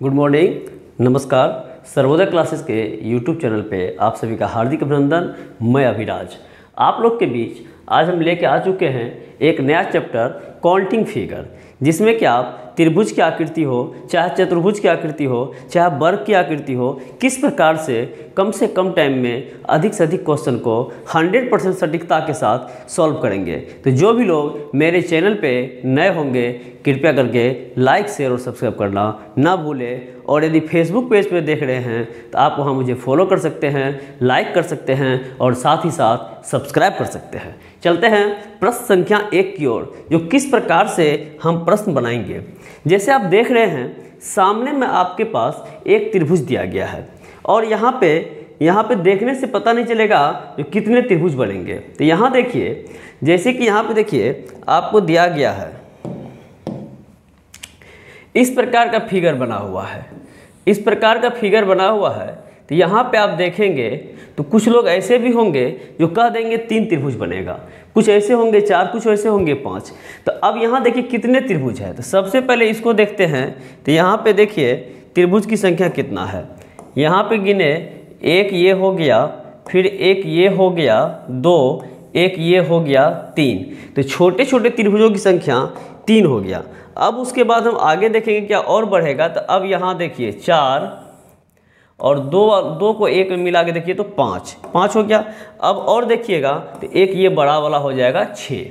Good morning, नमस्कार। Sarvodaya classes के YouTube channel पे आप सभी का हार्दिक अभिनंदन। मैं अभिराज आप लोग के बीच आज हम लेके आ चुके हैं एक नया चैप्टर काउंटिंग फिगर, जिसमें कि आप त्रिभुज की आकृति हो, चाहे चतुर्भुज की आकृति हो, चाहे वर्ग की आकृति हो, किस प्रकार से कम टाइम में अधिक से अधिक क्वेश्चन को 100% सटीकता के साथ सॉल्व करेंगे। तो जो भी लोग मेरे चैनल पे नए होंगे कृपया करके लाइक, शेयर और सब्सक्राइब करना ना भूलें। और यदि फेसबुक पेज पे देख रहे हैं तो आप वहाँ मुझे फॉलो कर सकते हैं, लाइक कर सकते हैं और साथ ही साथ सब्सक्राइब कर सकते हैं। चलते हैं प्रश्न संख्या 1 की ओर, जो किस प्रकार से हम प्रश्न बनाएंगे। जैसे आप देख रहे हैं सामने में आपके पास एक त्रिभुज दिया गया है और यहाँ पे देखने से पता नहीं चलेगा जो कितने त्रिभुज बनेंगे। तो यहाँ देखिए, जैसे कि यहाँ पे देखिए आपको दिया गया है इस प्रकार का फिगर बना हुआ है, इस प्रकार का फिगर बना हुआ है। तो यहाँ पे आप देखेंगे तो कुछ लोग ऐसे भी होंगे जो कह देंगे 3 त्रिभुज बनेगा, कुछ ऐसे होंगे 4, कुछ ऐसे होंगे 5। तो अब यहाँ देखिए कितने त्रिभुज है। तो सबसे पहले इसको देखते हैं। तो यहाँ पे देखिए त्रिभुज की संख्या कितना है। यहाँ पे गिने, एक ये हो गया, फिर एक ये हो गया 2, एक ये हो गया 3। तो छोटे छोटे त्रिभुजों की संख्या 3 हो गया। अब उसके बाद हम आगे देखेंगे क्या और बढ़ेगा। तो अब यहाँ देखिए 4 और 2 को 1 में मिला के देखिए तो 5 हो गया। अब और देखिएगा तो एक ये बड़ा वाला हो जाएगा 6।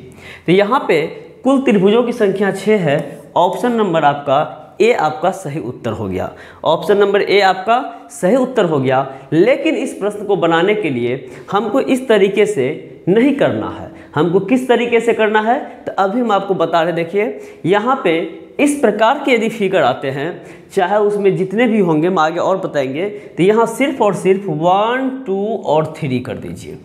तो यहाँ पे कुल त्रिभुजों की संख्या 6 है। ऑप्शन नंबर आपका ए आपका सही उत्तर हो गया। ऑप्शन नंबर ए आपका सही उत्तर हो गया। लेकिन इस प्रश्न को बनाने के लिए हमको इस तरीके से नहीं करना है। हमको किस तरीके से करना है तो अभी हम आपको बता रहे। देखिए यहाँ पे इस प्रकार के यदि फिगर आते हैं, चाहे उसमें जितने भी होंगे हम आगे और बताएंगे, तो यहाँ सिर्फ और सिर्फ 1, 2 और 3 कर दीजिए।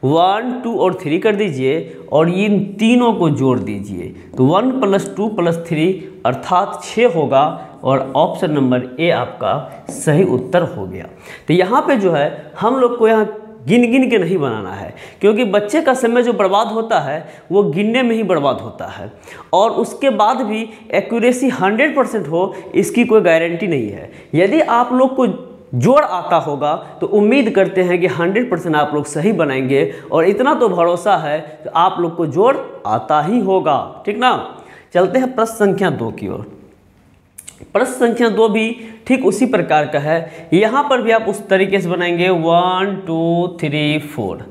1, 2 और 3 कर दीजिए और इन तीनों को जोड़ दीजिए। तो 1 + 2 + 3 अर्थात 6 होगा और ऑप्शन नंबर ए आपका सही उत्तर हो गया। तो यहाँ पे जो है हम लोग को यहाँ गिन के नहीं बनाना है, क्योंकि बच्चे का समय जो बर्बाद होता है वो गिनने में ही बर्बाद होता है। और उसके बाद भी एक्यूरेसी 100% हो इसकी कोई गारंटी नहीं है। यदि आप लोग को जोड़ आता होगा तो उम्मीद करते हैं कि 100% आप लोग सही बनाएंगे और इतना तो भरोसा है कि आप लोग को जोड़ आता ही होगा। ठीक ना। चलते हैं प्रश्न संख्या 2 की ओर। प्रश्न संख्या 2 भी ठीक उसी प्रकार का है। यहाँ पर भी आप उस तरीके से बनाएंगे 1, 2, 3, 4।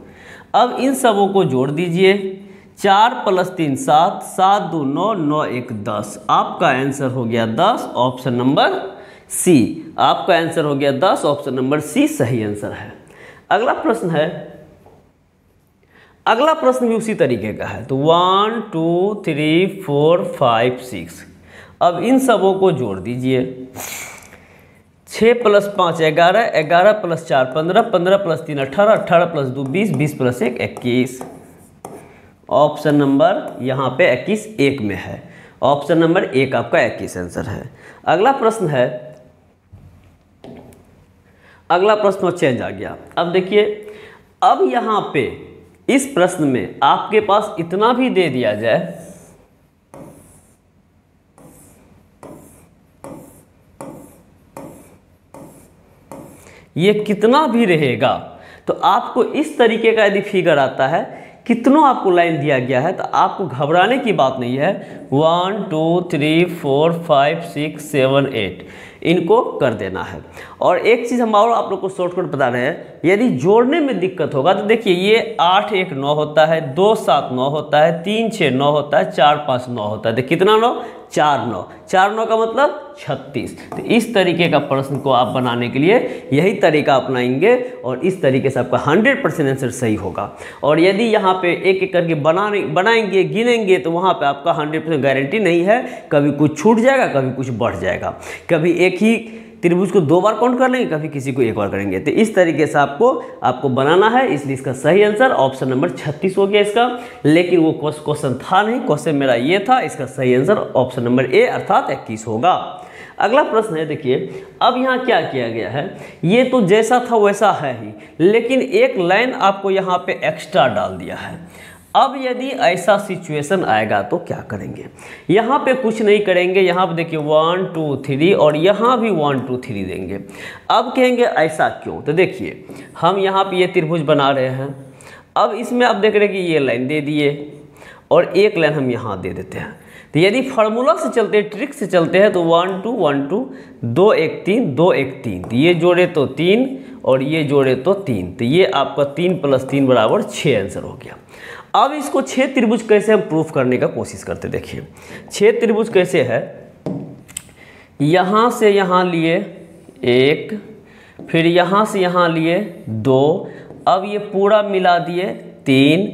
अब इन सबों को जोड़ दीजिए। 4 + 3 7, 7 2 9, 9 1 10। आपका आंसर हो गया 10, ऑप्शन नंबर सी। आपका आंसर हो गया 10, ऑप्शन नंबर सी सही आंसर है। अगला प्रश्न है, अगला प्रश्न भी उसी तरीके का है। तो 1, 2, 3, 4, 5, 6। अब इन सबों को जोड़ दीजिए। 6 + 5 11, 11 + 4 15, 15 + 3 18, 18 + 2 20, 20 + 1 21। ऑप्शन नंबर यहाँ पे 21 1 में है। ऑप्शन नंबर 1 आपका 21 आंसर है। अगला प्रश्न है, अगला प्रश्न चेंज आ गया। अब देखिए, अब यहाँ पे इस प्रश्न में आपके पास इतना भी दे दिया जाए, ये कितना भी रहेगा, तो आपको इस तरीके का यदि फिगर आता है, कितनों आपको लाइन दिया गया है, तो आपको घबराने की बात नहीं है। 1, 2, 3, 4, 5, 6, 7, 8 इनको कर देना है। और एक चीज़ हम और आप लोग को शॉर्टकट बता रहे हैं, यदि जोड़ने में दिक्कत होगा तो देखिए ये 8 1 9 होता है, 2 7 9 होता है, 3 6 9 होता है, 4 5 9 होता है। तो कितना 9? 4 9। 4 9 का मतलब 36। तो इस तरीके का प्रश्न को आप बनाने के लिए यही तरीका अपनाएंगे और इस तरीके से आपका 100% आंसर सही होगा। और यदि यहाँ पे एक एक करके बनाएंगे गिनेंगे तो वहाँ पे आपका 100% गारंटी नहीं है। कभी कुछ छूट जाएगा, कभी कुछ बढ़ जाएगा, कभी एक ही त्रिभुज को 2 बार काउंट कर लेंगे, कभी किसी को 1 बार करेंगे। तो इस तरीके से आपको बनाना है। इसलिए इसका सही आंसर ऑप्शन नंबर 36 हो गया इसका। लेकिन वो क्वेश्चन था नहीं, क्वेश्चन मेरा ये था। इसका सही आंसर ऑप्शन नंबर ए अर्थात 21 होगा। अगला प्रश्न है, देखिए अब यहाँ क्या किया गया है, ये तो जैसा था वैसा है ही, लेकिन एक लाइन आपको यहाँ पे एक्स्ट्रा डाल दिया है। अब यदि ऐसा सिचुएशन आएगा तो क्या करेंगे? यहाँ पे कुछ नहीं करेंगे, यहाँ पे देखिए 1 2 3 और यहाँ भी 1 2 3 देंगे। अब कहेंगे ऐसा क्यों? तो देखिए हम यहाँ पे ये त्रिभुज बना रहे हैं, अब इसमें आप देख रहे हैं कि ये लाइन दे दिए और एक लाइन हम यहाँ दे देते हैं। तो यदि फार्मूला से चलते हैं, ट्रिक से चलते हैं तो 1 2 1 2 2 1 3 2 1 3, तो ये जोड़े तो 3 और ये जोड़े तो 3, तो ये आपका 3 + 3 = 6 आंसर हो गया। अब इसको 6 त्रिभुज कैसे हम प्रूफ करने का कोशिश करते, देखिए 6 त्रिभुज कैसे है। यहाँ से यहाँ लिए 1, फिर यहाँ से यहाँ लिए 2, अब ये पूरा मिला दिए 3,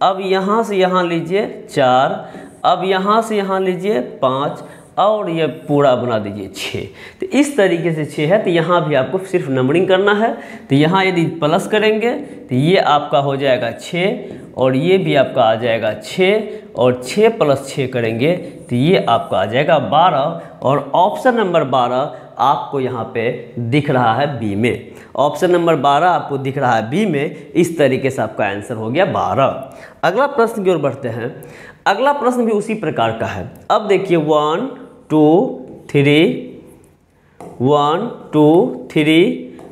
अब यहाँ से यहाँ लीजिए 4, अब यहाँ से यहाँ लीजिए 5 और ये पूरा बना दीजिए 6। तो इस तरीके से 6 है, तो यहाँ भी आपको सिर्फ नंबरिंग करना है। तो यहाँ यदि प्लस करेंगे तो ये आपका हो जाएगा 6 और ये भी आपका आ जाएगा 6 और 6 + 6 करेंगे तो ये आपका आ जाएगा 12 और ऑप्शन नंबर 12 आपको यहाँ पे दिख रहा है बी में। ऑप्शन नंबर 12 आपको दिख रहा है बी में। इस तरीके से आपका आंसर हो गया 12। अगला प्रश्न की ओर बढ़ते हैं। अगला प्रश्न भी उसी प्रकार का है। अब देखिए 1 2 3 1 2 3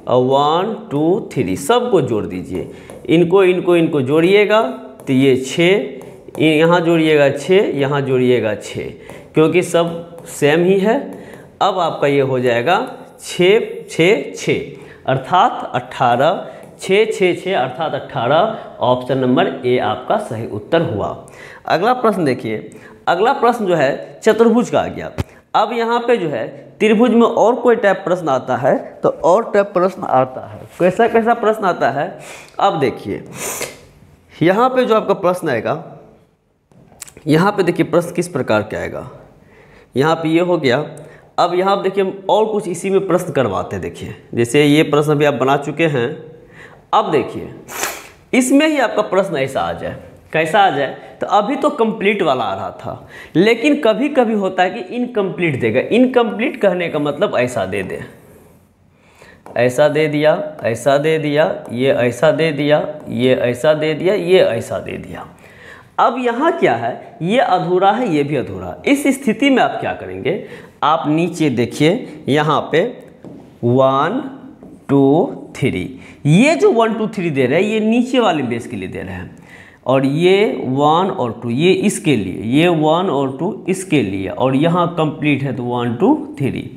और 1 2 3 सबको जोड़ दीजिए। इनको जोड़िएगा तो ये 6, यहाँ जोड़िएगा 6, यहाँ जोड़िएगा 6, क्योंकि सब सेम ही है। अब आपका ये हो जाएगा 6 6 6 अर्थात 18, 6 6 6 अर्थात 18। ऑप्शन नंबर ए आपका सही उत्तर हुआ। अगला प्रश्न देखिए। अगला प्रश्न जो है चतुर्भुज का आ गया। अब यहाँ पे जो है त्रिभुज में और कोई टाइप प्रश्न आता है तो और टाइप प्रश्न आता है। कैसा कैसा प्रश्न आता है? अब देखिए यहाँ पे जो आपका प्रश्न आएगा, यहाँ पे देखिए प्रश्न किस प्रकार के आएगा। यहाँ पे ये हो गया। अब यहाँ पे देखिए और कुछ इसी में प्रश्न करवाते हैं। देखिए जैसे ये प्रश्न भी आप बना चुके हैं। अब देखिए इसमें ही आपका प्रश्न ऐसा आ जाए, कैसा आ जाए? तो अभी तो कंप्लीट वाला आ रहा था, लेकिन कभी कभी होता है कि इनकम्प्लीट देगा। इनकम्प्लीट कहने का मतलब ऐसा दे दे, ऐसा दे दिया, ऐसा दे दिया, ये ऐसा दे दिया, ये ऐसा दे दिया, ये ऐसा दे दिया। अब यहाँ क्या है? ये अधूरा है, ये भी अधूरा। इस स्थिति में आप क्या करेंगे? आप नीचे देखिए, यहाँ पे 1 2 3, ये जो 1 2 3 दे रहे हैं ये नीचे वाले बेस के लिए दे रहे हैं, और ये 1 और 2 ये इसके लिए, ये 1 और 2 इसके लिए, और यहाँ कंप्लीट है तो 1 2 3।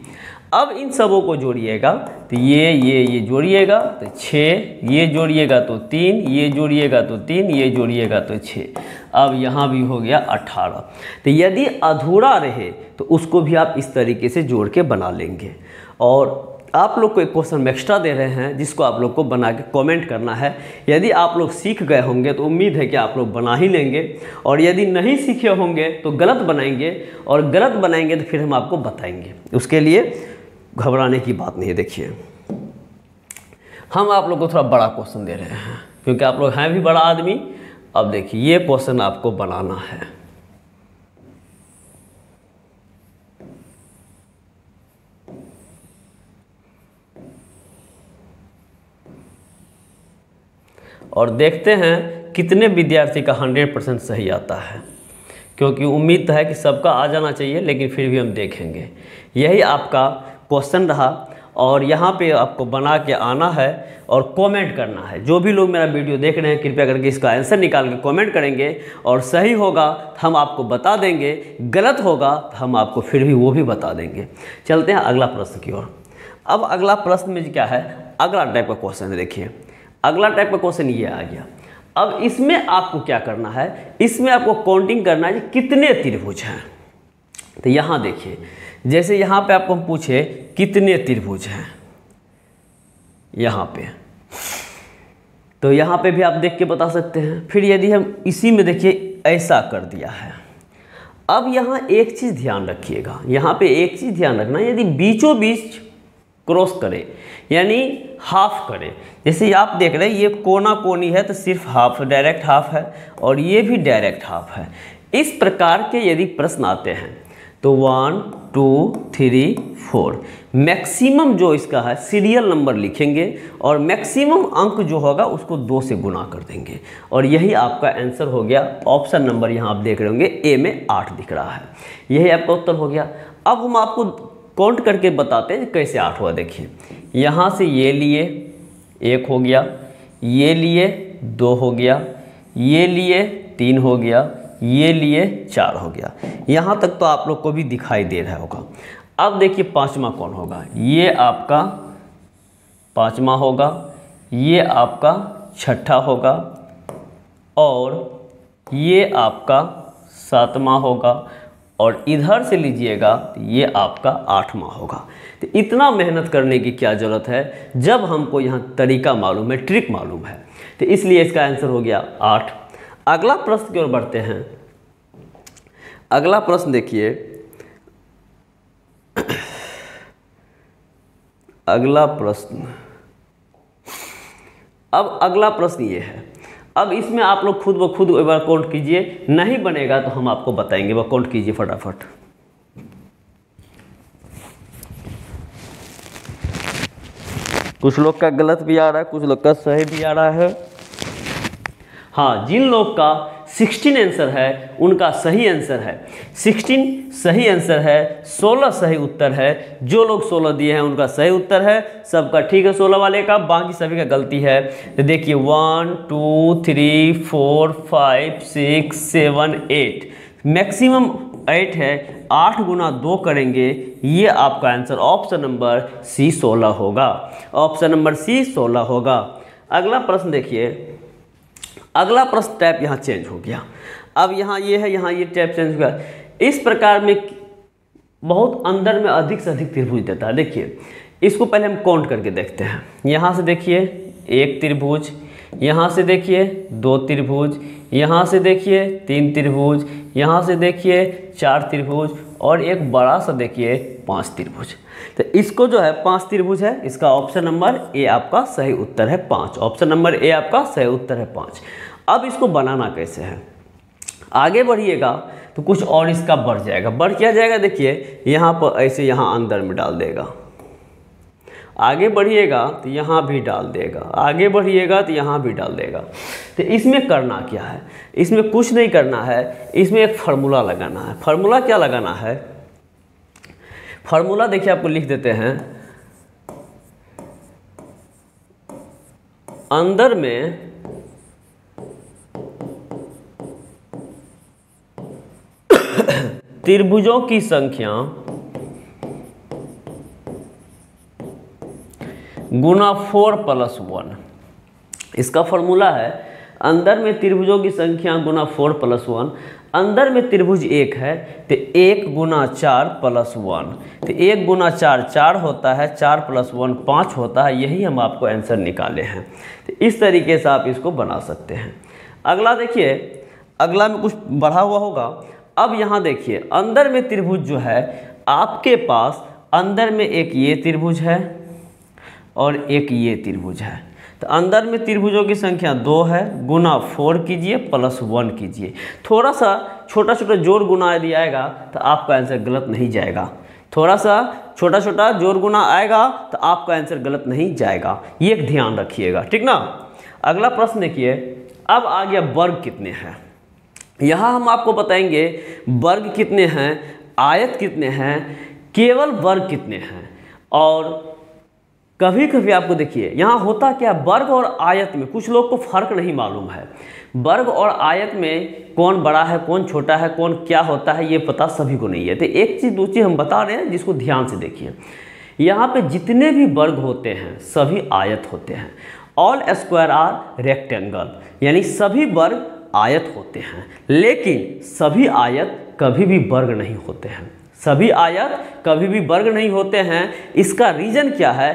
अब इन सबों को जोड़िएगा तो ये जोड़िएगा तो 6, ये जोड़िएगा तो 3, ये जोड़िएगा तो 3, ये जोड़िएगा तो 6। अब यहाँ भी हो गया 18। तो यदि अधूरा रहे तो उसको भी आप इस तरीके से जोड़ के बना लेंगे। और आप लोग को एक क्वेश्चन एक्स्ट्रा दे रहे हैं जिसको आप लोग को बना के कमेंट करना है। यदि आप लोग सीख गए होंगे तो उम्मीद है कि आप लोग बना ही लेंगे, और यदि नहीं सीखे होंगे तो गलत बनाएंगे, और गलत बनाएंगे तो फिर हम आपको बताएंगे। उसके लिए घबराने की बात नहीं है। देखिए हम आप लोग को थोड़ा बड़ा क्वेश्चन दे रहे हैं क्योंकि आप लोग हैं भी बड़ा आदमी। अब देखिए ये क्वेश्चन आपको बनाना है। और देखते हैं कितने विद्यार्थी का 100% सही आता है, क्योंकि उम्मीद तो है कि सबका आ जाना चाहिए, लेकिन फिर भी हम देखेंगे। यही आपका क्वेश्चन रहा, और यहाँ पे आपको बना के आना है और कमेंट करना है। जो भी लोग मेरा वीडियो देख रहे हैं कृपया करके इसका आंसर निकाल के कमेंट करेंगे, और सही होगा तो हम आपको बता देंगे, गलत होगा तो हम आपको फिर भी वो भी बता देंगे। चलते हैं अगला प्रश्न की ओर। अब अगला प्रश्न में क्या है? अगला टाइप का क्वेश्चन है। देखिए अगला टाइप का क्वेश्चन ये आ गया। अब इसमें आपको क्या करना है? इसमें आपको काउंटिंग करना है कि कितने त्रिभुज हैं। तो यहाँ देखिए, जैसे यहाँ पे आपको हम पूछे कितने त्रिभुज हैं यहाँ पे, तो यहाँ पे भी आप देख के बता सकते हैं। फिर यदि हम इसी में देखिए ऐसा कर दिया है। अब यहाँ एक चीज़ ध्यान रखिएगा, यहाँ पे एक चीज़ ध्यान रखना, यदि बीचों बीच क्रॉस करे यानी हाफ करे, जैसे आप देख रहे हैं ये कोना कोनी है तो सिर्फ हाफ, डायरेक्ट हाफ है, और ये भी डायरेक्ट हाफ है। इस प्रकार के यदि प्रश्न आते हैं तो 1 2 3 4। मैक्सिमम जो इसका है सीरियल नंबर लिखेंगे और मैक्सिमम अंक जो होगा उसको 2 से गुना कर देंगे और यही आपका आंसर हो गया। ऑप्शन नंबर यहाँ आप देख रहे होंगे ए में 8 दिख रहा है, यही आपका उत्तर हो गया। अब हम आपको काउंट करके बताते हैं कैसे 8 हुआ। देखिए यहाँ से ये लिए 1 हो गया, ये लिए 2 हो गया, ये लिए 3 हो गया, ये लिए 4 हो गया। यहाँ तक तो आप लोग को भी दिखाई दे रहा होगा। अब देखिए पांचवा कौन होगा, ये आपका पांचवा होगा, ये आपका छठा होगा और ये आपका सातवां होगा और इधर से लीजिएगा तो ये आपका 8वां होगा। तो इतना मेहनत करने की क्या ज़रूरत है जब हमको यहाँ तरीका मालूम है, ट्रिक मालूम है। तो इसलिए इसका आंसर हो गया 8। अगला प्रश्न की ओर बढ़ते हैं। अगला प्रश्न देखिए, अगला प्रश्न, अब अगला प्रश्न ये है। अब इसमें आप लोग खुद ब खुद एक बार काउंट कीजिए, नहीं बनेगा तो हम आपको बताएंगे, वह काउंट कीजिए फटाफट। कुछ लोग का गलत भी आ रहा है, कुछ लोग का सही भी आ रहा है। हाँ, जिन लोग का 16 आंसर है उनका सही आंसर है, 16 सही आंसर है, 16 सही उत्तर है। जो लोग 16 दिए हैं उनका सही उत्तर है, सबका ठीक है 16 वाले का, बाकी सभी का गलती है। तो देखिए 1 2 3 4 5 6 7 8, मैक्सिमम 8 है। 8 गुना 2 करेंगे, ये आपका आंसर ऑप्शन नंबर सी 16 होगा। ऑप्शन नंबर सी 16 होगा। अगला प्रश्न देखिए, अगला प्रश्न टैप यहाँ चेंज हो गया। अब यहाँ ये है, यहाँ ये टैप चेंज हो गया। इस प्रकार में बहुत अंदर में अधिक से अधिक त्रिभुज देता है। देखिए इसको पहले हम काउंट करके देखते हैं। यहाँ से देखिए 1 त्रिभुज, यहाँ से देखिए 2 त्रिभुज, यहाँ से देखिए 3 त्रिभुज, यहाँ से देखिए 4 त्रिभुज और एक बड़ा सा देखिए 5 त्रिभुज। तो इसको जो है 5 त्रिभुज है, इसका ऑप्शन नंबर ए आपका सही उत्तर है 5। ऑप्शन नंबर ए आपका सही उत्तर है 5। अब इसको बनाना कैसे है, आगे बढ़िएगा तो कुछ और इसका बढ़ जाएगा। बढ़ क्या जाएगा, देखिए यहाँ पर ऐसे यहाँ अंदर में डाल देगा, आगे बढ़िएगा तो यहाँ भी डाल देगा, आगे बढ़िएगा तो यहाँ भी डाल देगा। तो इसमें करना क्या है, इसमें कुछ नहीं करना है, इसमें एक फार्मूला लगाना है। फार्मूला क्या लगाना है, फार्मूला देखिए आपको लिख देते हैं। अंदर में त्रिभुजों की संख्या गुना 4 + 1, इसका फॉर्मूला है। अंदर में त्रिभुजों की संख्या गुना 4 + 1। अंदर में त्रिभुज 1 है तो 1 गुना 4 + 1, तो 1 गुना 4 4 होता है, 4 + 1 5 होता है। यही हम आपको आंसर निकाले हैं। तो इस तरीके से आप इसको बना सकते हैं। अगला देखिए, अगला में कुछ बढ़ा हुआ होगा। अब यहाँ देखिए अंदर में त्रिभुज जो है आपके पास, अंदर में एक ये त्रिभुज है और एक ये त्रिभुज है। तो अंदर में त्रिभुजों की संख्या 2 है, गुना 4 कीजिए + 1 कीजिए। थोड़ा सा छोटा छोटा जोड़ गुना यदि आएगा तो आपका आंसर गलत नहीं जाएगा। थोड़ा सा छोटा छोटा जोड़ गुना आएगा तो आपका आंसर गलत नहीं जाएगा, ये एक ध्यान रखिएगा, ठीक ना। अगला प्रश्न देखिए, अब आ गया वर्ग कितने हैं। यहाँ हम आपको बताएंगे वर्ग कितने हैं, आयत कितने हैं, केवल वर्ग कितने हैं। और कभी कभी आपको देखिए यहाँ होता क्या, वर्ग और आयत में कुछ लोग को फर्क नहीं मालूम है। वर्ग और आयत में कौन बड़ा है, कौन छोटा है, कौन क्या होता है, ये पता सभी को नहीं है। तो एक चीज़ दो चीज़ हम बता रहे हैं जिसको ध्यान से देखिए। यहाँ पे जितने भी वर्ग होते हैं सभी आयत होते हैं। ऑल स्क्वायर आर रेक्टेंगल, यानी सभी वर्ग आयत होते हैं, लेकिन सभी आयत कभी भी वर्ग नहीं होते हैं। सभी आयत कभी भी वर्ग नहीं होते हैं। इसका रीजन क्या है,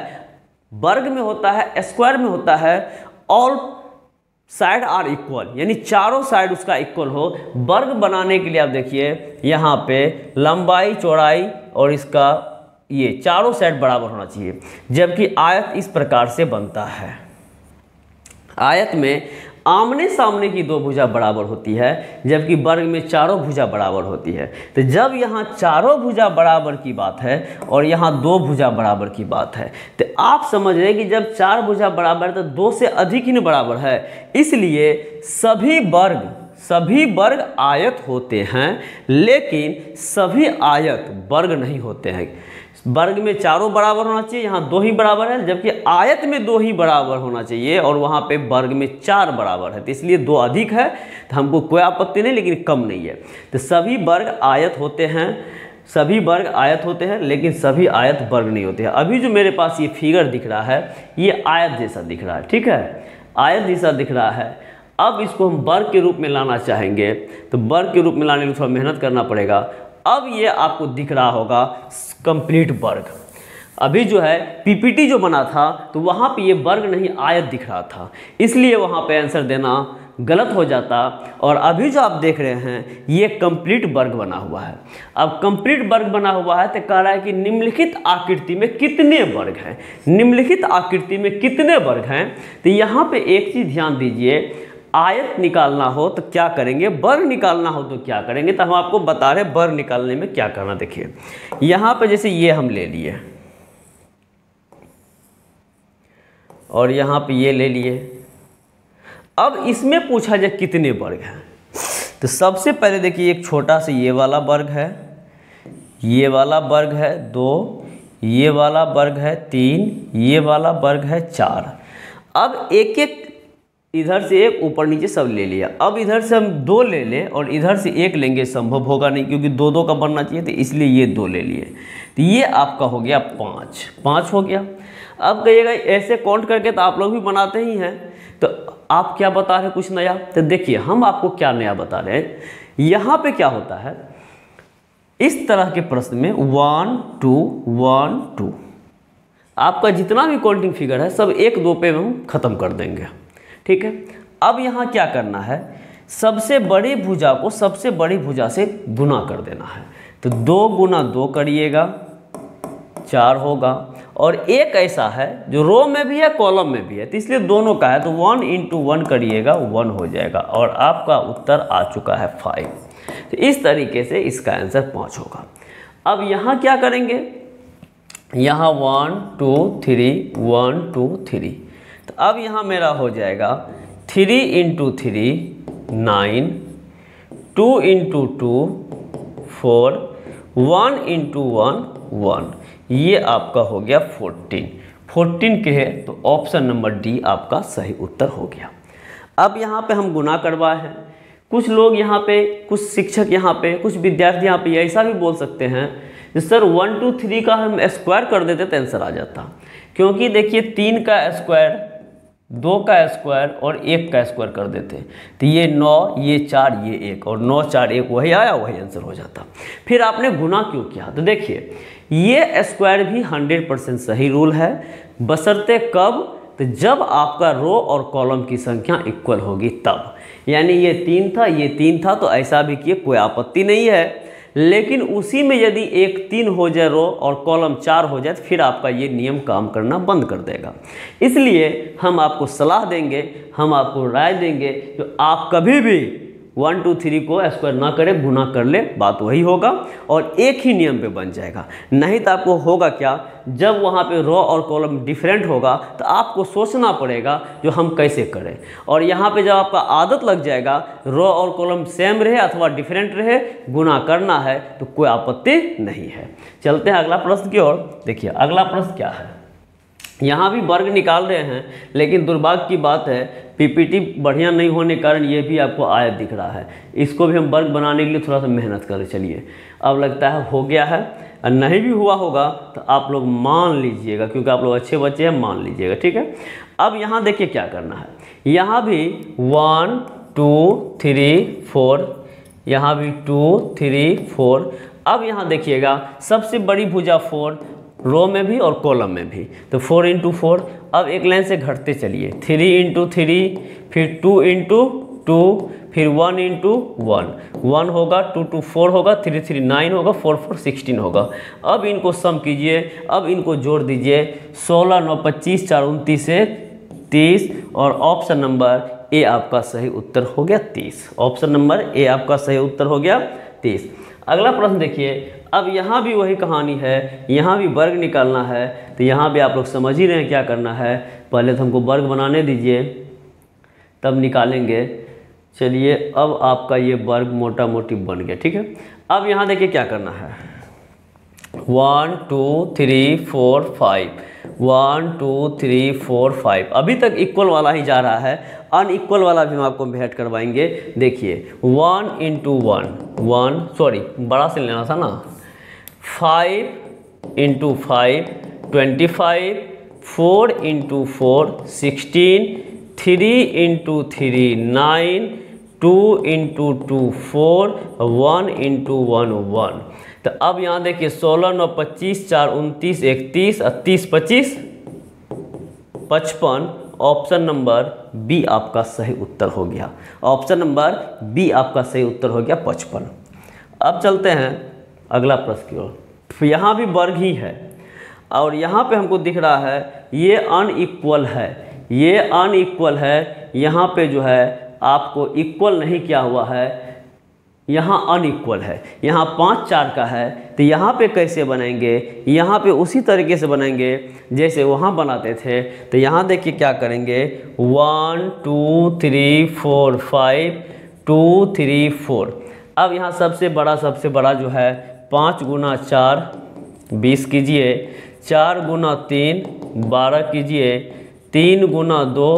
वर्ग में होता है, स्क्वायर में होता है ऑल साइड आर इक्वल, यानी चारों साइड उसका इक्वल हो। वर्ग बनाने के लिए आप देखिए यहाँ पे लंबाई चौड़ाई और इसका ये चारों साइड बराबर होना चाहिए, जबकि आयत इस प्रकार से बनता है। आयत में आमने सामने की दो भुजा बराबर होती है, जबकि वर्ग में चारों भुजा बराबर होती है। तो जब यहाँ चारों भुजा बराबर की बात है और यहाँ दो भुजा बराबर की बात है, तो आप समझ रहे हैं कि जब चार भुजा बराबर है तो दो से अधिक ही बराबर है। इसलिए सभी वर्ग आयत होते हैं, लेकिन सभी आयत वर्ग नहीं होते हैं। वर्ग में चारों बराबर होना चाहिए, यहाँ दो ही बराबर है, जबकि आयत में दो ही बराबर होना चाहिए और वहाँ पे वर्ग में चार बराबर है। तो इसलिए दो अधिक है, तो हमको कोई आपत्ति नहीं, लेकिन कम नहीं है। तो सभी वर्ग आयत होते हैं, सभी वर्ग आयत होते हैं, लेकिन सभी आयत वर्ग नहीं होते हैं। अभी जो मेरे पास ये फिगर दिख रहा है, ये आयत जैसा दिख रहा है, ठीक है, आयत जैसा दिख रहा है। अब इसको हम वर्ग के रूप में लाना चाहेंगे, तो वर्ग के रूप में लाने के लिए थोड़ा मेहनत करना पड़ेगा। अब ये आपको दिख रहा होगा कंप्लीट वर्ग। अभी जो है पीपीटी जो बना था, तो वहाँ पे ये वर्ग नहीं आयत दिख रहा था, इसलिए वहाँ पे आंसर देना गलत हो जाता। और अभी जो आप देख रहे हैं, ये कंप्लीट वर्ग बना हुआ है। अब कंप्लीट वर्ग बना हुआ है तो कह रहा है कि निम्नलिखित आकृति में कितने वर्ग हैं, निम्नलिखित आकृति में कितने वर्ग हैं। तो यहाँ पे एक चीज़ ध्यान दीजिए, आयत निकालना हो तो क्या करेंगे, वर्ग निकालना हो तो क्या करेंगे। तो हम आपको बता रहे हैं वर्ग निकालने में क्या करना। देखिए यहाँ पे जैसे ये हम ले लिए और यहाँ पे ये ले लिए। अब इसमें पूछा जाए कितने वर्ग हैं, तो सबसे पहले देखिए एक छोटा सा ये वाला वर्ग है, ये वाला वर्ग है 2, ये वाला वर्ग है 3, ये वाला वर्ग है 4। अब एक एक इधर से एक ऊपर नीचे सब ले लिया। अब इधर से हम 2 ले लें और इधर से 1 लेंगे, संभव होगा नहीं, क्योंकि 2 का बनना चाहिए, तो इसलिए ये 2 ले लिए। तो ये आपका हो गया 5 हो गया। अब कहिएगा ऐसे काउंट करके तो आप लोग भी बनाते ही हैं, तो आप क्या बता रहे हैं कुछ नया। तो देखिए हम आपको क्या नया बता रहे हैं। यहाँ पे क्या होता है, इस तरह के प्रश्न में 1 2 1 2 आपका जितना भी काउंटिंग फिगर है सब 1 2 पे हम खत्म कर देंगे, ठीक है। अब यहाँ क्या करना है, सबसे बड़ी भुजा को सबसे बड़ी भुजा से गुना कर देना है। तो 2 गुना 2 करिएगा, 4 होगा। और एक ऐसा है जो रो में भी है कॉलम में भी है, तो इसलिए दोनों का है, तो 1 × 1 करिएगा, 1 हो जाएगा और आपका उत्तर आ चुका है 5। तो इस तरीके से इसका आंसर 5 होगा। अब यहाँ क्या करेंगे, यहाँ 1 2 3 1 2 3। तो अब यहाँ मेरा हो जाएगा 3 × 3 9, 2 × 2 4, 1 × 1 1। ये आपका हो गया 14 के है, तो ऑप्शन नंबर डी आपका सही उत्तर हो गया। अब यहाँ पे हम गुना करवाए हैं। कुछ लोग यहाँ पे, कुछ शिक्षक यहाँ पे, कुछ विद्यार्थी यहाँ पे ऐसा भी बोल सकते हैं कि सर 1 2 3 का हम स्क्वायर कर देते तो आंसर आ जाता। क्योंकि देखिए 3 का स्क्वायर, 2 का स्क्वायर और 1 का स्क्वायर कर देते, तो ये 9, ये 4, ये 1, और 9 4 1 वही आया, वही आंसर हो जाता। फिर आपने गुना क्यों किया, तो देखिए ये स्क्वायर भी 100% सही रूल है, बशर्ते कब, तो जब आपका रो और कॉलम की संख्या इक्वल होगी तब। यानी ये 3 था, ये 3 था, तो ऐसा भी किए कोई आपत्ति नहीं है। लेकिन उसी में यदि एक 3 हो जाए रो और कॉलम 4 हो जाए, तो फिर आपका ये नियम काम करना बंद कर देगा। इसलिए हम आपको सलाह देंगे, हम आपको राय देंगे, तो आप कभी भी 1 2 3 को स्क्वायर ना करें, गुना कर ले, बात वही होगा और एक ही नियम पे बन जाएगा। नहीं तो आपको होगा क्या, जब वहाँ पे रो और कॉलम डिफरेंट होगा तो आपको सोचना पड़ेगा जो हम कैसे करें। और यहाँ पे जब आपका आदत लग जाएगा, रो और कॉलम सेम रहे अथवा डिफरेंट रहे, गुना करना है तो कोई आपत्ति नहीं है। चलते हैं अगला प्रश्न की ओर। देखिए अगला प्रश्न क्या है, यहाँ भी वर्ग निकाल रहे हैं, लेकिन दुर्भाग्य की बात है पीपीटी बढ़िया नहीं होने के कारण ये भी आपको आयत दिख रहा है। इसको भी हम वर्ग बनाने के लिए थोड़ा सा मेहनत करें। चलिए अब लगता है हो गया है, और नहीं भी हुआ होगा तो आप लोग मान लीजिएगा, क्योंकि आप लोग अच्छे बच्चे हैं, मान लीजिएगा, ठीक है। अब यहाँ देखिए क्या करना है, यहाँ भी 1 2 3 4, यहाँ भी 2 3 4। अब यहाँ देखिएगा सबसे बड़ी भुजा 4, रो में भी और कॉलम में भी, तो 4 × 4। अब एक लाइन से घटते चलिए, 3 × 3, फिर 2 × 2, फिर 1 × 1 1 होगा, 2 2 4 होगा, 3 3 9 होगा, 4 4 16 होगा। अब इनको सम कीजिए, अब इनको जोड़ दीजिए, 16 9 25 4 29 से 30, और ऑप्शन नंबर ए आपका सही उत्तर हो गया 30। ऑप्शन नंबर ए आपका सही उत्तर हो गया 30। अगला प्रश्न देखिए, अब यहाँ भी वही कहानी है, यहाँ भी वर्ग निकालना है। तो यहाँ भी आप लोग समझ ही रहे हैं क्या करना है। पहले तो हमको वर्ग बनाने दीजिए तब निकालेंगे। चलिए अब आपका ये वर्ग मोटा मोटी बन गया, ठीक है। अब यहाँ देखिए क्या करना है, 1 2 3 4 5, 1 2 3 4 5। अभी तक इक्वल वाला ही जा रहा है, अनइक्वल वाला भी हम आपको भेंट करवाएंगे। देखिए 1 × 1, सॉरी बड़ा से लेना था ना, 5 × 5 25, 4 × 4 16, 3 × 3 9, 2 × 2 4, 1 × 1 1। तो अब यहाँ देखिए 16 9 25, 4 29, 31, 30 25 55। ऑप्शन नंबर बी आपका सही उत्तर हो गया। ऑप्शन नंबर बी आपका सही उत्तर हो गया 55। अब चलते हैं अगला प्रश्न की ओर। यहाँ भी वर्ग ही है और यहाँ पे हमको दिख रहा है ये अनइक्वल है, ये अनइक्वल है। यहाँ पे जो है आपको इक्वल नहीं किया हुआ है, यहाँ अनइक्वल है। यहाँ 5 4 का है तो यहाँ पे कैसे बनाएंगे, यहाँ पे उसी तरीके से बनाएंगे जैसे वहाँ बनाते थे। तो यहाँ देखिए क्या करेंगे, 1 2 3 4 5 2 3 4। अब यहाँ सबसे बड़ा जो है 5 × 4 20 कीजिए, 4 × 3 12 कीजिए, 3 × 2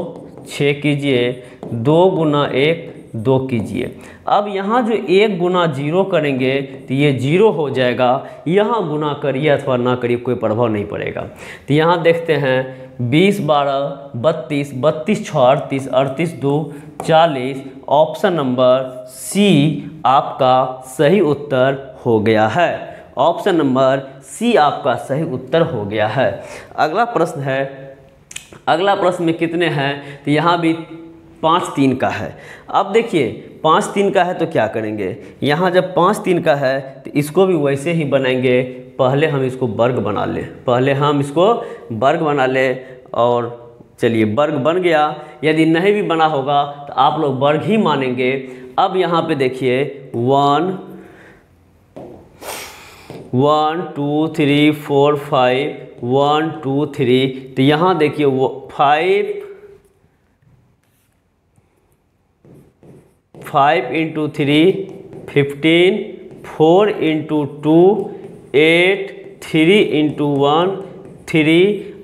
6 कीजिए, 2 × 1 2 कीजिए। अब यहाँ जो 1 × 0 करेंगे तो ये 0 हो जाएगा। यहाँ गुना करिए अथवा ना करिए कोई प्रभाव नहीं पड़ेगा। तो यहाँ देखते हैं 20 12 32, 32 6 38, 38 2 40। ऑप्शन नंबर सी आपका सही उत्तर हो गया है। ऑप्शन नंबर सी आपका सही उत्तर हो गया है। अगला प्रश्न है, अगला प्रश्न में कितने हैं, तो यहाँ भी 5 3 का है। अब देखिए 5 3 का है तो क्या करेंगे, यहाँ जब 5 3 का है तो इसको भी वैसे ही बनाएंगे। पहले हम इसको वर्ग बना लें, पहले हम इसको वर्ग बना लें। और चलिए वर्ग बन गया। यदि नहीं भी बना होगा तो आप लोग वर्ग ही मानेंगे। अब यहाँ पे देखिए 1 1 2 3 4 5 1 2 3। तो यहाँ देखिए वो 5 × 3 15, 4 × 2 8, 3 × 1 3।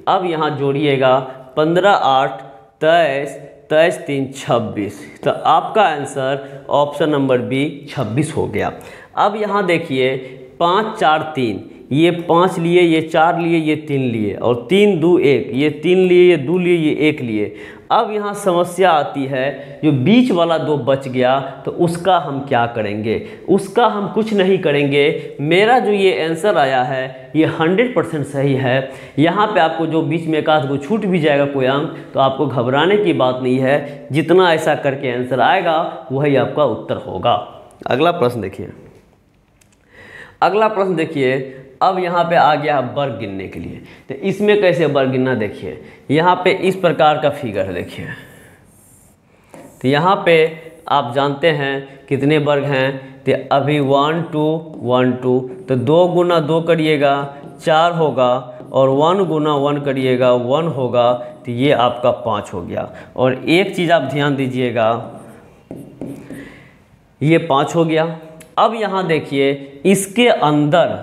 अब यहाँ जोड़िएगा 15 8 23, 23 3 26। तो आपका आंसर ऑप्शन नंबर बी 26 हो गया। अब यहाँ देखिए 5 4 3, ये 5 लिए, ये 4 लिए, ये 3 लिए, और 3 2 1, ये 3 लिए, ये 2 लिए, ये 1 लिए। अब यहाँ समस्या आती है, जो बीच वाला 2 बच गया तो उसका हम क्या करेंगे, उसका हम कुछ नहीं करेंगे। मेरा जो ये आंसर आया है ये 100% सही है। यहाँ पे आपको जो बीच में एक आध को छूट भी जाएगा कोई अंक तो आपको घबराने की बात नहीं है। जितना ऐसा करके आंसर आएगा वही आपका उत्तर होगा। अगला प्रश्न देखिए, अगला प्रश्न देखिए। अब यहाँ पे आ गया वर्ग गिनने के लिए। तो इसमें कैसे वर्ग गिनना, देखिए यहाँ पे इस प्रकार का फिगर है। देखिए तो यहाँ पे आप जानते हैं कितने वर्ग हैं। तो अभी 1 2 1 2, तो 2 × 2 करिएगा 4 होगा, और 1 × 1 करिएगा 1 होगा। तो ये आपका 5 हो गया। और एक चीज़ आप ध्यान दीजिएगा, ये 5 हो गया। अब यहाँ देखिए इसके अंदर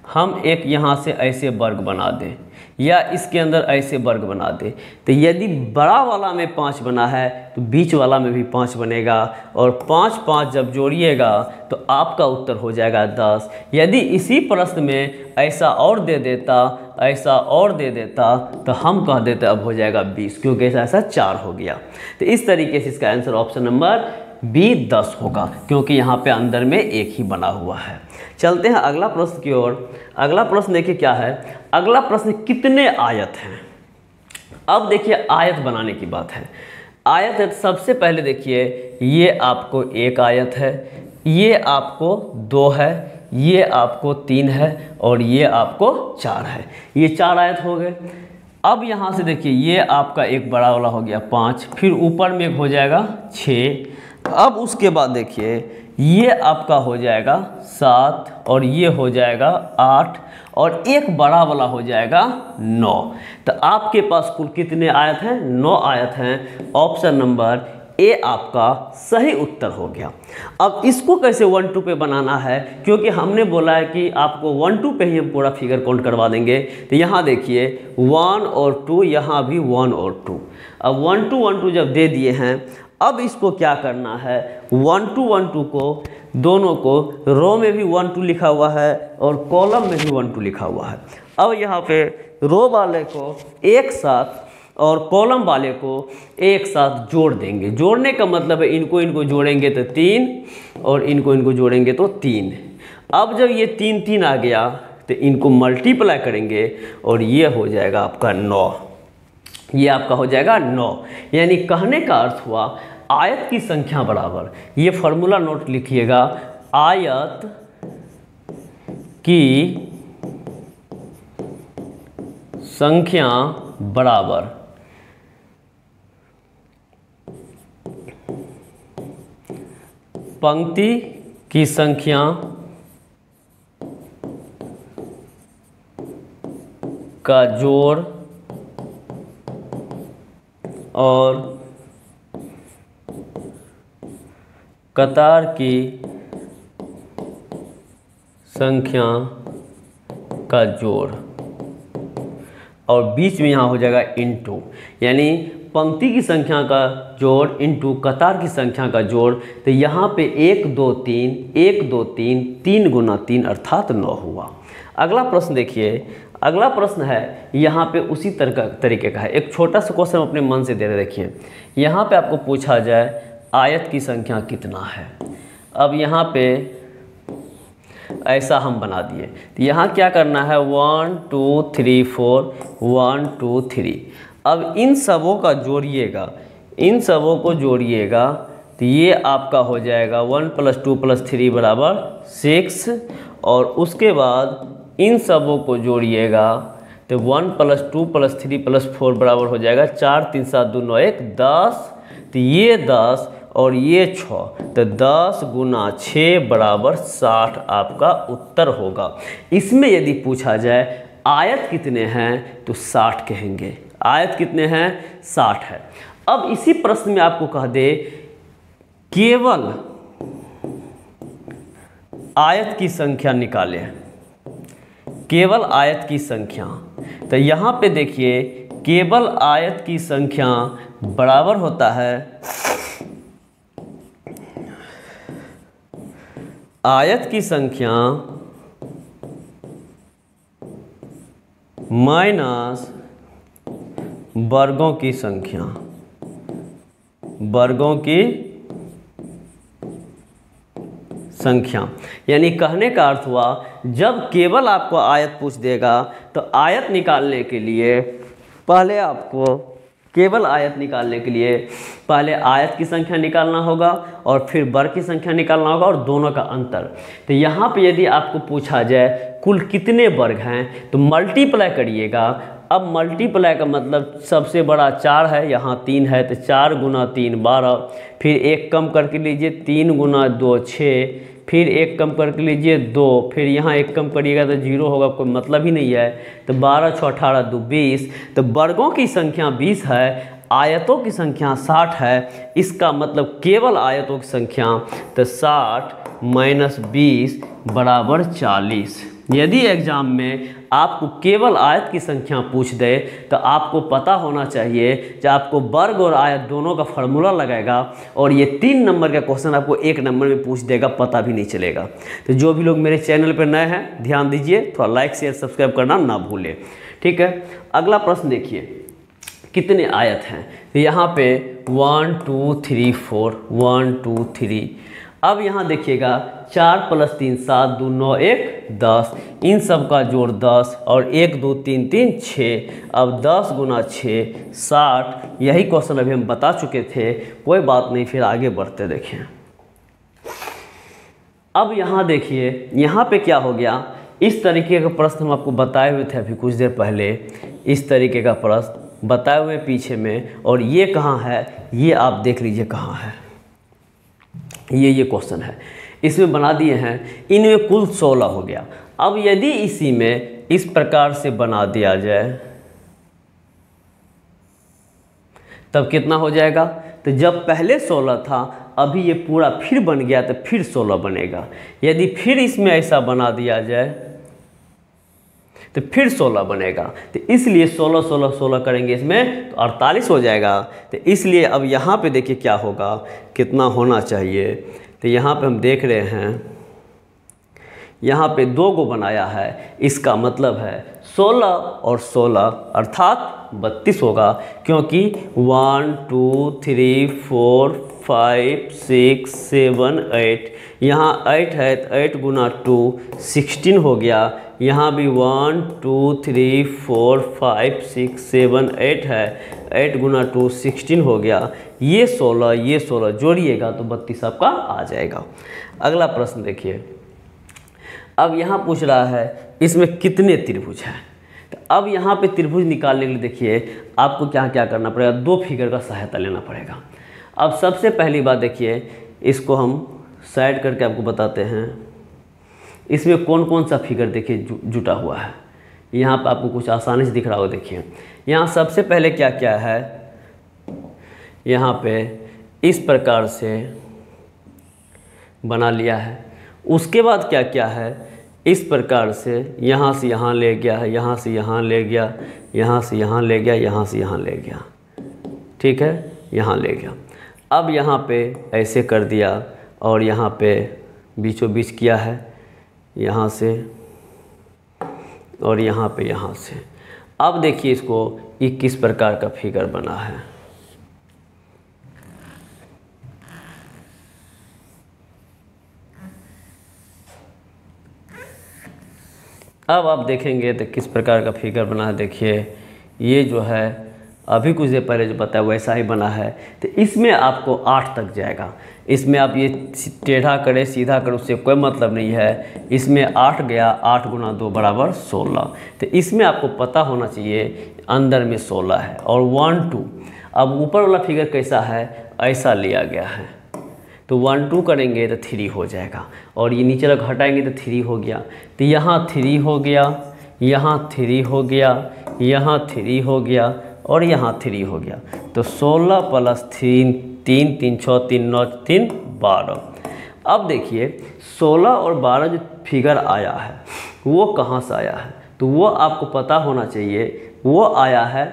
हम एक यहाँ से ऐसे वर्ग बना दें या इसके अंदर ऐसे वर्ग बना दें। तो यदि बड़ा वाला में 5 बना है तो बीच वाला में भी 5 बनेगा, और 5 5 जब जोड़िएगा तो आपका उत्तर हो जाएगा 10। यदि इसी प्रश्न में ऐसा और दे देता, ऐसा और दे देता तो हम कह देते अब हो जाएगा 20, क्योंकि ऐसा 4 हो गया। तो इस तरीके से इसका आंसर ऑप्शन नंबर बी 10 होगा, क्योंकि यहाँ पे अंदर में एक ही बना हुआ है। चलते हैं अगला प्रश्न की ओर। अगला प्रश्न देखिए क्या है। अगला प्रश्न कितने आयत हैं। अब देखिए आयत बनाने की बात है। आयत है, सबसे पहले देखिए ये आपको 1 आयत है, ये आपको 2 है, ये आपको 3 है, और ये आपको 4 है। ये 4 आयत हो गए। अब यहाँ से देखिए ये आपका एक बड़ा वाला हो गया 5, फिर ऊपर में एक हो जाएगा 6। अब उसके बाद देखिए ये आपका हो जाएगा 7 और ये हो जाएगा 8 और एक बड़ा वाला हो जाएगा 9। तो आपके पास कुल कितने आयत हैं? 9 आयत हैं। ऑप्शन नंबर ए आपका सही उत्तर हो गया। अब इसको कैसे 1 2 पे बनाना है, क्योंकि हमने बोला है कि आपको 1 2 पे ही हम पूरा फिगर काउंट करवा देंगे। तो यहाँ देखिए 1 और 2, यहाँ भी 1 और 2। अब 1 2 जब दे दिए हैं, अब इसको क्या करना है, 1 2 को दोनों को रो में भी 1 2 लिखा हुआ है और कॉलम में भी 1 2 लिखा हुआ है। अब यहाँ पे रो वाले को एक साथ और कॉलम वाले को एक साथ जोड़ देंगे। जोड़ने का मतलब है इनको जोड़ेंगे तो 3 और इनको जोड़ेंगे तो 3। अब जब ये 3 3 आ गया तो इनको मल्टीप्लाई करेंगे और ये हो जाएगा आपका 9। ये आपका हो जाएगा 9। यानी कहने का अर्थ हुआ आयत की संख्या बराबर, ये फॉर्मूला नोट लिखिएगा, आयत की संख्या बराबर पंक्ति की संख्या का जोड़ और कतार की संख्या का जोड़, और बीच में यहाँ हो जाएगा इनटू, यानी पंक्ति की संख्या का जोड़ इनटू कतार की संख्या का जोड़। तो यहाँ पे 1 2 3 1 2 3 3 गुना 3 अर्थात 9 हुआ। अगला प्रश्न देखिए, अगला प्रश्न है यहाँ पे उसी तरीके का है। एक छोटा सा क्वेश्चन अपने मन से दे रहे, देखिए यहाँ पे आपको पूछा जाए आयत की संख्या कितना है। अब यहाँ पे ऐसा हम बना दिए, तो यहाँ क्या करना है 1 2 3 4 1 2 3। अब इन सबों का जोड़िएगा, इन सबों को जोड़िएगा तो ये आपका हो जाएगा 1 + 2 + 3 बराबर 6। और उसके बाद इन सबों को जोड़िएगा तो 1 + 2 + 3 + 4 बराबर हो जाएगा 4 3 7 2 9 1 10। तो ये 10 और ये 6, तो 10 गुना 6 बराबर 60 आपका उत्तर होगा। इसमें यदि पूछा जाए आयत कितने हैं तो 60 कहेंगे। आयत कितने हैं? 60 है। अब इसी प्रश्न में आपको कह दे केवल आयत की संख्या निकालें, केवल आयत की संख्या। तो यहाँ पे देखिए केवल आयत की संख्या बराबर होता है आयत की संख्या माइनस वर्गों की संख्या, वर्गों की संख्या। यानी कहने का अर्थ हुआ जब केवल आपको आयत पूछ देगा तो आयत निकालने के लिए पहले आपको केवल आयत निकालने के लिए पहले आयत की संख्या निकालना होगा और फिर वर्ग की संख्या निकालना होगा और दोनों का अंतर। तो यहाँ पे यदि आपको पूछा जाए कुल कितने वर्ग हैं तो मल्टीप्लाई करिएगा। अब मल्टीप्लाई का मतलब सबसे बड़ा 4 है, यहाँ 3 है, तो 4 गुना 3 12, फिर 1 कम करके लीजिए 3 गुना 2 6, फिर 1 कम करके लीजिए 2, फिर यहाँ 1 कम करिएगा तो 0 होगा, कोई मतलब ही नहीं है। तो 12 6 18 2 20। तो वर्गों की संख्या 20 है, आयतों की संख्या 60 है। इसका मतलब केवल आयतों की संख्या तो 60 - 20 बराबर 40। यदि एग्जाम में आपको केवल आयत की संख्या पूछ दे तो आपको पता होना चाहिए कि आपको वर्ग और आयत दोनों का फार्मूला लगाएगा और ये 3 नंबर का क्वेश्चन आपको 1 नंबर में पूछ देगा, पता भी नहीं चलेगा। तो जो भी लोग मेरे चैनल पर नए हैं ध्यान दीजिए, थोड़ा लाइक शेयर सब्सक्राइब करना ना भूलें, ठीक है। अगला प्रश्न देखिए कितने आयत हैं। तो यहाँ पे 1 2 3 4 1 2 3। अब यहाँ देखिएगा 4 + 3 7 2 9 1 10, इन सब का जोड़ 10 और 1 2 3 3 6। अब 10 गुना 6 60। यही क्वेश्चन अभी हम बता चुके थे, कोई बात नहीं, फिर आगे बढ़ते देखें। अब यहाँ देखिए यहाँ पे क्या हो गया, इस तरीके का प्रश्न हम आपको बताए हुए थे अभी कुछ देर पहले इस तरीके का प्रश्न बताए हुए पीछे में, और ये कहाँ है ये आप देख लीजिए कहाँ है, ये क्वेश्चन है, इसमें बना दिए हैं। इनमें कुल 16 हो गया। अब यदि इसी में इस प्रकार से बना दिया जाए तब कितना हो जाएगा? तो जब पहले 16 था, अभी ये पूरा फिर बन गया तो फिर 16 बनेगा। यदि फिर इसमें ऐसा बना दिया जाए तो फिर 16 बनेगा। तो इसलिए 16 16 16 करेंगे इसमें तो 48 हो जाएगा। तो इसलिए अब यहाँ पे देखिए क्या होगा, कितना होना चाहिए। तो यहाँ पे हम देख रहे हैं यहाँ पे 2 को बनाया है, इसका मतलब है 16 और 16 अर्थात 32 होगा, क्योंकि 1 2 3 4 5 6 7 8, यहाँ 8 है तो 8 गुना 2 16 हो गया। यहाँ भी 1 2 3 4 5 6 7 8 है, 8 गुना 2 16 हो गया। ये 16 जोड़िएगा तो 32 आपका आ जाएगा। अगला प्रश्न देखिए, अब यहाँ पूछ रहा है इसमें कितने त्रिभुज हैं। तो अब यहाँ पे त्रिभुज निकालने के लिए देखिए आपको क्या क्या करना पड़ेगा, 2 फिगर का सहायता लेना पड़ेगा। अब सबसे पहली बात देखिए, इसको हम साइड करके आपको बताते हैं, इसमें कौन कौन सा फिगर देखिए जुटा हुआ है। यहाँ पे आपको कुछ आसानी से दिख रहा होगा। देखिए यहाँ सबसे पहले क्या क्या है, यहाँ पे इस प्रकार से बना लिया है। उसके बाद क्या क्या है, इस प्रकार से यहाँ से यहाँ ले गया है, यहाँ से यहाँ ले गया, यहाँ से यहाँ ले गया, यहाँ से यहाँ ले गया, ठीक है, यहाँ ले गया। अब यहाँ पे ऐसे कर दिया और यहाँ पे बीचों बीच किया है, यहाँ से और यहाँ पे यहाँ से। अब देखिए इसको 21 प्रकार का फिगर बना है। अब आप देखेंगे तो किस प्रकार का फिगर बना है। देखिए ये जो है अभी कुछ देर पहले जो बताया वैसा ही बना है। तो इसमें आपको 8 तक जाएगा। इसमें आप ये टेढ़ा करें सीधा करें उससे कोई मतलब नहीं है। इसमें 8 गया, 8 गुना 2 बराबर 16। तो इसमें आपको पता होना चाहिए अंदर में 16 है और 1 2। अब ऊपर वाला फिगर कैसा है, ऐसा लिया गया है। तो 1 2 करेंगे तो 3 हो जाएगा और ये नीचे वाला घटाएंगे तो 3 हो गया। तो यहाँ 3 हो गया, यहाँ 3 हो गया, यहाँ 3 हो गया और यहाँ 3 हो गया। तो 16 प्लस 3 3 3 6 3 9 3 12। अब देखिए 16 और 12 जो फिगर आया है वो कहाँ से आया है, तो वो आपको पता होना चाहिए। वो आया है,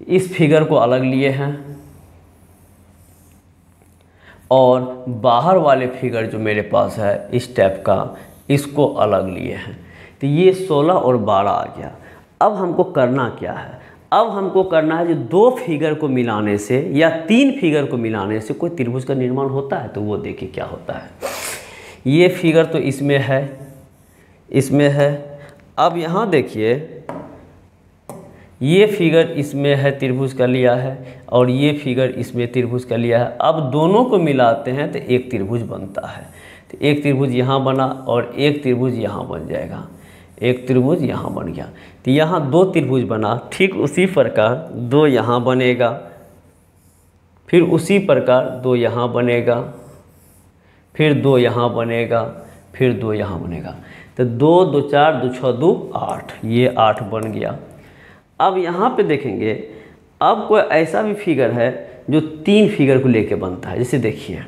इस फिगर को अलग लिए हैं और बाहर वाले फिगर जो मेरे पास है इस टाइप का, इसको अलग लिए हैं। तो ये 16 और 12 आ गया। अब हमको करना क्या है, अब हमको करना है जो 2 फिगर को मिलाने से या 3 फिगर को मिलाने से कोई त्रिभुज का निर्माण होता है। तो वो देखिए क्या होता है। ये फिगर तो इसमें है, इसमें है। अब यहाँ देखिए ये फिगर इसमें है, त्रिभुज का लिया है, और ये फिगर इसमें त्रिभुज का लिया है। अब दोनों को मिलाते हैं तो एक त्रिभुज बनता है। तो एक त्रिभुज यहाँ बना और एक त्रिभुज यहाँ बन जाएगा, एक त्रिभुज यहाँ बन गया। तो यहाँ 2 त्रिभुज बना। ठीक उसी प्रकार 2 यहाँ बनेगा, फिर उसी प्रकार 2 यहाँ बनेगा, फिर 2 यहाँ बनेगा, फिर 2 यहाँ बनेगा। तो 2 2 4 2 6 2 8, ये 8 बन गया। अब यहाँ पे देखेंगे, अब कोई ऐसा भी फिगर है जो 3 फिगर को लेके बनता है। जैसे देखिए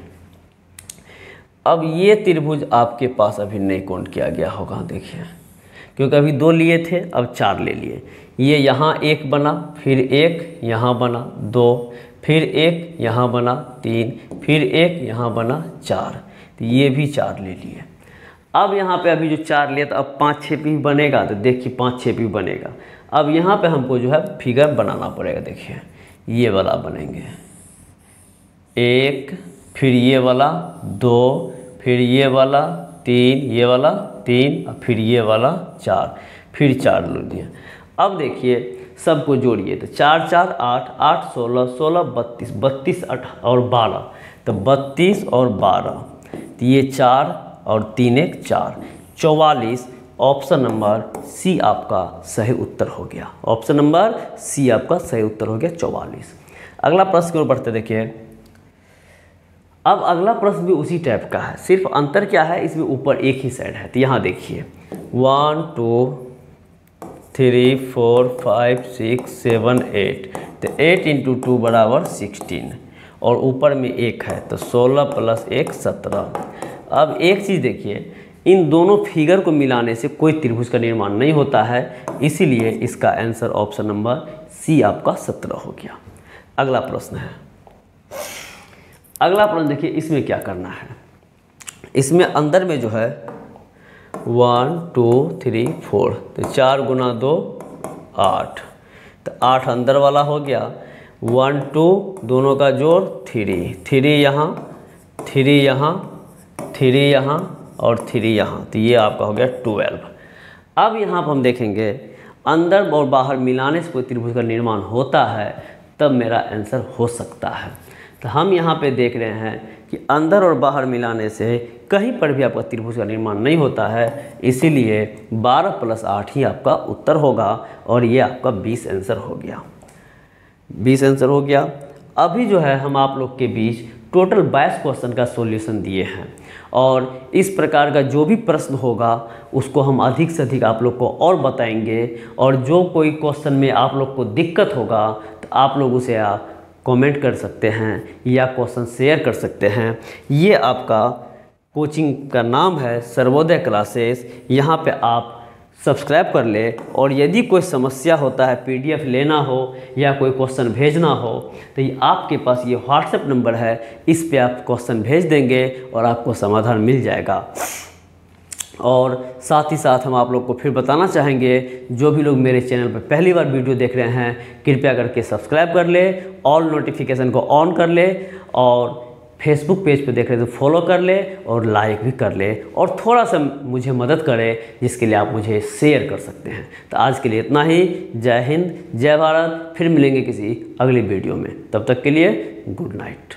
अब ये त्रिभुज आपके पास अभी नहीं काउंट किया गया होगा, देखिए, क्योंकि अभी 2 लिए थे, अब 4 ले लिए। ये यहाँ 1 बना, फिर 1 यहाँ बना 2, फिर 1 यहाँ बना 3, फिर 1 यहाँ बना 4। तो ये भी 4 ले लिए। अब यहाँ पे अभी जो 4 लिए तो अब 5 6 भी बनेगा। तो देखिए 5 6 भी बनेगा। अब यहाँ पे हमको जो है फिगर बनाना पड़ेगा। देखिए ये वाला बनेंगे 1, फिर ये वाला 2, फिर ये वाला 3, ये वाला 3, और फिर ये वाला 4, फिर 4 ले दिए। अब देखिए सबको जोड़िए तो 4 4 8 8 16 16 32 32 8 और 12। तो 32 और 12, तो ये 4 और 3 1 4, 44 ऑप्शन नंबर सी आपका सही उत्तर हो गया। ऑप्शन नंबर सी आपका सही उत्तर हो गया 44। अगला प्रश्न की ओर बढ़ते देखिए। अब अगला प्रश्न भी उसी टाइप का है, सिर्फ अंतर क्या है, इसमें ऊपर एक ही साइड है। तो यहाँ देखिए 1 2 3 4 5 6 7 8, तो 8 × 2 बराबर 16 और ऊपर में 1 है, तो 16 + 1 17। अब एक चीज़ देखिए, इन दोनों फिगर को मिलाने से कोई त्रिभुज का निर्माण नहीं होता है, इसीलिए इसका आंसर ऑप्शन नंबर सी आपका 17 हो गया। अगला प्रश्न है, अगला प्रश्न देखिए, इसमें क्या करना है। इसमें अंदर में जो है 1 2 3 4, तो 4 × 2 8, तो 8 अंदर वाला हो गया। 1 2 दोनों का जोड़ 3, 3 यहाँ 3 यहाँ 3 यहाँ और 3 यहाँ, तो ये आपका हो गया 12। अब यहाँ पर हम देखेंगे अंदर और बाहर मिलाने से कोई त्रिभुज का निर्माण होता है, तब मेरा आंसर हो सकता है। तो हम यहाँ पे देख रहे हैं कि अंदर और बाहर मिलाने से कहीं पर भी आपका त्रिभुज का निर्माण नहीं होता है, इसीलिए 12 + 8 ही आपका उत्तर होगा और ये आपका 20 आंसर हो गया। 20 आंसर हो गया। अभी जो है हम आप लोग के बीच टोटल 22 क्वेश्चन का सॉल्यूशन दिए हैं और इस प्रकार का जो भी प्रश्न होगा उसको हम अधिक से अधिक आप लोग को और बताएंगे, और जो कोई क्वेश्चन में आप लोग को दिक्कत होगा तो आप लोग उसे आप कमेंट कर सकते हैं या क्वेश्चन शेयर कर सकते हैं। ये आपका कोचिंग का नाम है सर्वोदय क्लासेस, यहाँ पे आप सब्सक्राइब कर ले, और यदि कोई समस्या होता है, पीडीएफ लेना हो या कोई क्वेश्चन भेजना हो, तो ये आपके पास ये व्हाट्सएप नंबर है, इस पे आप क्वेश्चन भेज देंगे और आपको समाधान मिल जाएगा। और साथ ही साथ हम आप लोग को फिर बताना चाहेंगे, जो भी लोग मेरे चैनल पर पहली बार वीडियो देख रहे हैं, कृपया करके सब्सक्राइब कर ले, ऑल नोटिफिकेशन को ऑन कर ले, और फेसबुक पेज पे देख रहे तो फॉलो कर ले और लाइक भी कर ले, और थोड़ा सा मुझे मदद करें, जिसके लिए आप मुझे शेयर कर सकते हैं। तो आज के लिए इतना ही। जय हिंद, जय भारत। फिर मिलेंगे किसी अगली वीडियो में, तब तक के लिए गुड नाइट।